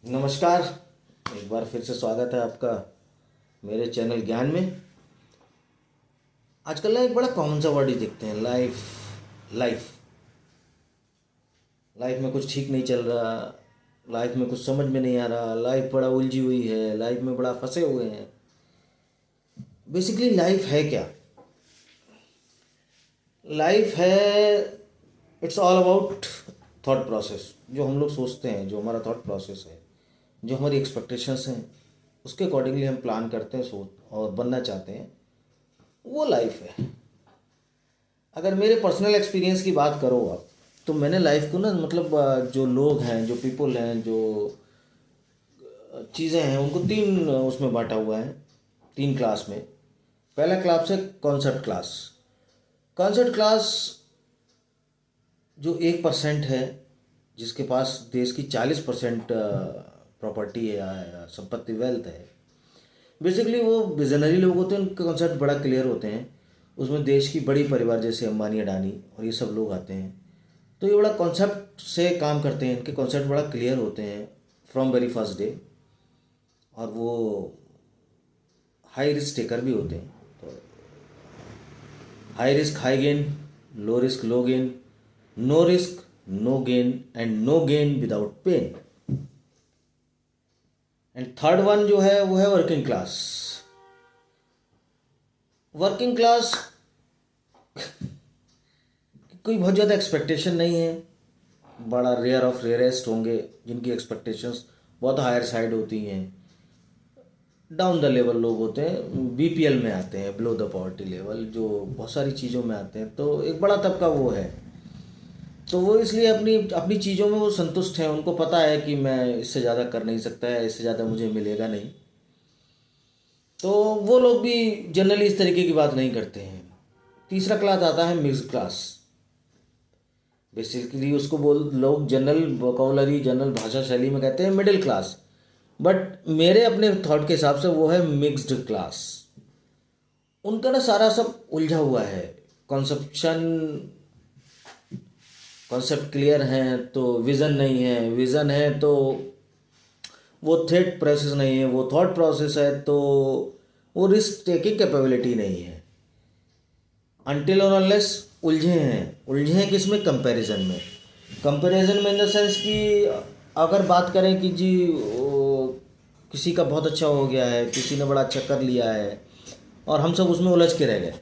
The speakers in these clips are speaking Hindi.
नमस्कार। एक बार फिर से स्वागत है आपका मेरे चैनल ज्ञान में। आजकल ना एक बड़ा कॉमन सा वर्ड ही देखते हैं, लाइफ। लाइफ लाइफ में कुछ ठीक नहीं चल रहा, लाइफ में कुछ समझ में नहीं आ रहा, लाइफ बड़ा उलझी हुई है, लाइफ में बड़ा फंसे हुए हैं। बेसिकली लाइफ है क्या? लाइफ है, it's all about thought process. जो हम लोग सोचते हैं, जो हमारा थॉट प्रोसेस है, जो हमारी एक्सपेक्टेशंस हैं, उसके अकॉर्डिंगली हम प्लान करते हैं, सोच और बनना चाहते हैं, वो लाइफ है। अगर मेरे पर्सनल एक्सपीरियंस की बात करो आप, तो मैंने लाइफ को ना मतलब जो लोग हैं, जो पीपल हैं, जो चीज़ें हैं, उनको तीन उसमें बांटा हुआ है, तीन क्लास में। पहला क्लास है कॉन्सेप्ट क्लास। कॉन्सेप्ट क्लास जो 1% है, जिसके पास देश की 40% प्रॉपर्टी है या संपत्ति, वेल्थ है। बेसिकली वो विजनरी लोग होते हैं, उनके कॉन्सेप्ट बड़ा क्लियर होते हैं। उसमें देश की बड़ी परिवार जैसे अंबानी, अडानी और ये सब लोग आते हैं। तो ये बड़ा कॉन्सेप्ट से काम करते हैं, इनके कॉन्सेप्ट बड़ा क्लियर होते हैं फ्रॉम वेरी फर्स्ट डे। और वो हाई रिस्क टेकर भी होते हैं। तो high risk high gain, low risk low gain, no risk no gain and no gain without pain. And third one जो है वो है वर्किंग क्लास। वर्किंग क्लास कोई बहुत ज़्यादा एक्सपेक्टेशन नहीं है, बड़ा रेयर ऑफ रेयरेस्ट होंगे जिनकी एक्सपेक्टेशंस बहुत हायर साइड होती हैं। डाउन द लेवल लोग होते हैं, बीपीएल में आते हैं, बिलो द पॉवर्टी लेवल, जो बहुत सारी चीज़ों में आते हैं। तो एक बड़ा तबका वो है। तो वो इसलिए अपनी अपनी चीज़ों में वो संतुष्ट हैं, उनको पता है कि मैं इससे ज़्यादा कर नहीं सकता है, इससे ज़्यादा मुझे मिलेगा नहीं। तो वो लोग भी जनरली इस तरीके की बात नहीं करते हैं। तीसरा क्लास आता है मिक्स क्लास। बेसिकली उसको बोल लोग जनरल वोकैबुलरी, जनरल भाषा शैली में कहते हैं मिडिल क्लास। बट मेरे अपने थॉट के हिसाब से वो है मिक्स्ड क्लास। उनका ना सारा सब उलझा हुआ है। कॉन्सेप्शन कॉन्सेप्ट क्लियर हैं तो विज़न नहीं है, विज़न है तो वो थॉट प्रोसेस नहीं है, वो थॉट प्रोसेस है तो वो रिस्क टेकिंग कैपेबिलिटी नहीं है। अनटिल और अनलेस उलझे हैं किस में? कंपैरिजन में। कंपैरिजन में इन द सेंस कि अगर बात करें कि जी किसी का बहुत अच्छा हो गया है, किसी ने बड़ा अच्छा कर लिया है और हम सब उसमें उलझ के रह गए।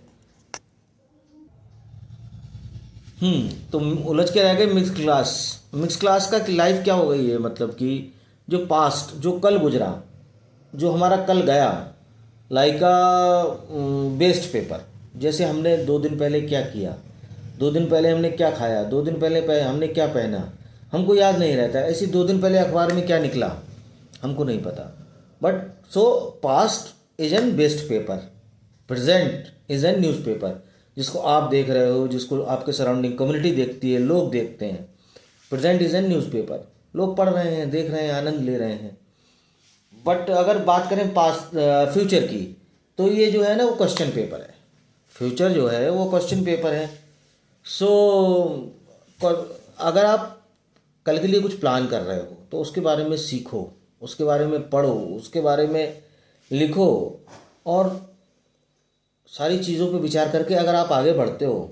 तो उलझ के रह गए। मिक्स क्लास का लाइफ क्या हो गई है, मतलब कि जो पास्ट, जो कल गुजरा, जो हमारा कल गया, लाइक अ वेस्ट पेपर। जैसे हमने 2 दिन पहले क्या किया, 2 दिन पहले हमने क्या खाया, 2 दिन पहले हमने क्या पहना, हमको याद नहीं रहता। ऐसे 2 दिन पहले अखबार में क्या निकला, हमको नहीं पता। But so past is an waste paper, present is an newspaper, जिसको आप देख रहे हो, जिसको आपके सराउंडिंग कम्युनिटी देखती है, लोग देखते हैं। प्रेजेंट इज एन न्यूज़पेपर, लोग पढ़ रहे हैं, देख रहे हैं, आनंद ले रहे हैं। बट अगर बात करें पास्ट फ्यूचर की, तो ये जो है ना वो क्वेश्चन पेपर है। फ्यूचर जो है वो क्वेश्चन पेपर है। सो अगर आप कल के लिए कुछ प्लान कर रहे हो तो उसके बारे में सीखो, उसके बारे में पढ़ो, उसके बारे में लिखो। और सारी चीज़ों पे विचार करके अगर आप आगे बढ़ते हो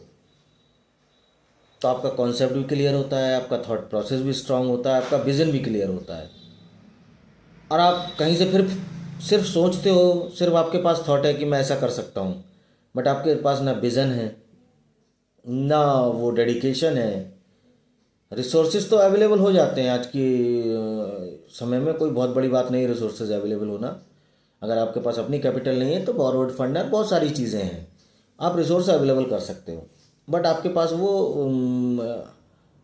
तो आपका कॉन्सेप्ट भी क्लियर होता है, आपका थॉट प्रोसेस भी स्ट्रांग होता है, आपका विज़न भी क्लियर होता है। और आप कहीं से फिर सिर्फ सोचते हो, सिर्फ आपके पास थॉट है कि मैं ऐसा कर सकता हूँ, बट आपके पास ना विज़न है, ना वो डेडिकेशन है। रिसोर्सेज तो अवेलेबल हो जाते हैं आज की समय में, कोई बहुत बड़ी बात नहीं रिसोर्सेज अवेलेबल होना। अगर आपके पास अपनी कैपिटल नहीं है तो बोरोड फंड है, बहुत सारी चीज़ें हैं, आप रिसोर्स अवेलेबल कर सकते हो। बट आपके पास वो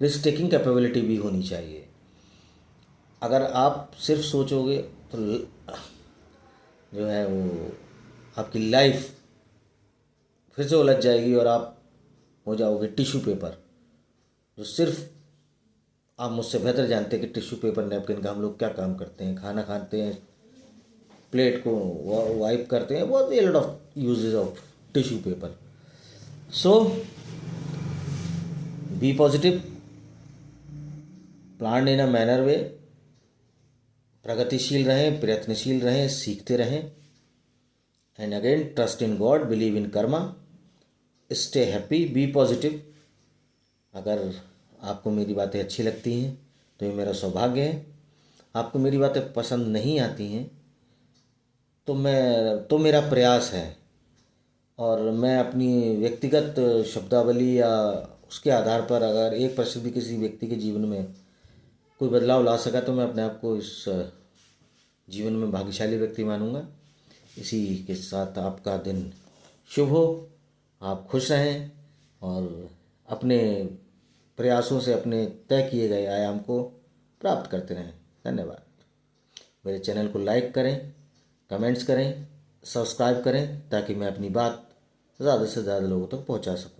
रिस्क टेकिंग कैपेबिलिटी भी होनी चाहिए। अगर आप सिर्फ सोचोगे तो जो है वो आपकी लाइफ फिर से उलझ जाएगी और आप हो जाओगे टिश्यू पेपर। जो सिर्फ आप मुझसे बेहतर जानते हैं कि टिश्यू पेपर, नैपकिन का हम लोग क्या काम करते हैं। खाना खाते हैं, प्लेट को वाइप करते हैं, बहुत a lot of uses of tissue paper. So be positive, plan in a manner way, प्रगतिशील रहें, प्रयत्नशील रहें, सीखते रहें। And again, trust in God, believe in karma, stay happy, be positive. अगर आपको मेरी बातें अच्छी लगती हैं तो ये मेरा सौभाग्य है। आपको मेरी बातें पसंद नहीं आती हैं तो मेरा प्रयास है, और मैं अपनी व्यक्तिगत शब्दावली या उसके आधार पर अगर 1% भी किसी व्यक्ति के जीवन में कोई बदलाव ला सका तो मैं अपने आप को इस जीवन में भाग्यशाली व्यक्ति मानूंगा। इसी के साथ आपका दिन शुभ हो, आप खुश रहें और अपने प्रयासों से अपने तय किए गए आयाम को प्राप्त करते रहें। धन्यवाद। मेरे चैनल को लाइक करें, कमेंट्स करें, सब्सक्राइब करें ताकि मैं अपनी बात ज़्यादा से ज़्यादा लोगों तक पहुंचा सकूं।